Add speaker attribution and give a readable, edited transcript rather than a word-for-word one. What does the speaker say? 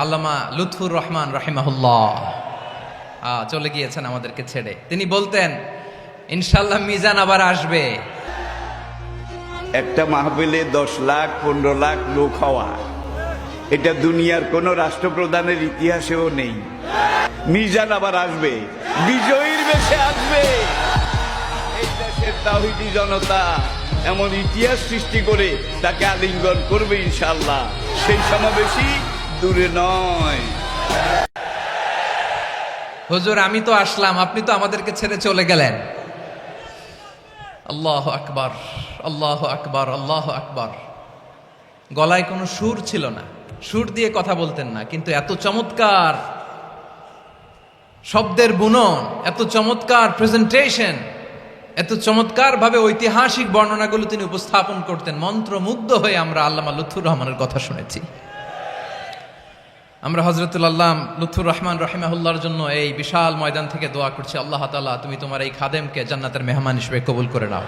Speaker 1: আল্লামা লুৎফুর রহমান রাহিমাহুল্লাহ চলে গিয়েছেন আমাদেরকে ছেড়ে। তিনি বলতেন, ইনশাল্লাহ মিজান আবার আসবে।
Speaker 2: একটা মাহফিলে 10 লাখ 15 লাখ লোক হওয়া, এটা দুনিয়ার কোন রাষ্ট্রপ্রধানের ইতিহাসেও নেই। মিজান আবার আসবে, বিজয়ীর বেশে আসবে। এই দেশের তাওহীদি জনতা এমন ইতিহাস সৃষ্টি করে তাকে আলিঙ্গন করবে ইনশাআল্লাহ। সেই সমাবেশই দূরে নয়।
Speaker 1: হুজুর, আমি তো আসলাম, আপনি তো আমাদেরকে ছেড়ে চলে গেলেন। আল্লাহু আকবার, আল্লাহু আকবার, আল্লাহু আকবার। গলায় কোনো সুর ছিল না, সুর দিয়ে কথা বলতেন না, কিন্তু এত চমৎকার শব্দের বুনন, এত চমৎকার প্রেজেন্টেশন, এত চমৎকার ভাবে ঐতিহাসিক বর্ণনাগুলো তিনি উপস্থাপন করতেন। মন্ত্রমুগ্ধ হয়ে আমরা আল্লামা লুৎফুর রহমানের কথা শুনেছি। আমরা হযরতুল আল্লাম লুৎফুর রহমান রাহিমাহুল্লাহর জন্য এই বিশাল ময়দান থেকে দোয়া করছি, আল্লাহ তাআলা তুমি তোমার এই খাদেমকে জান্নাতের মেহমান হিসেবে কবুল করে নাও।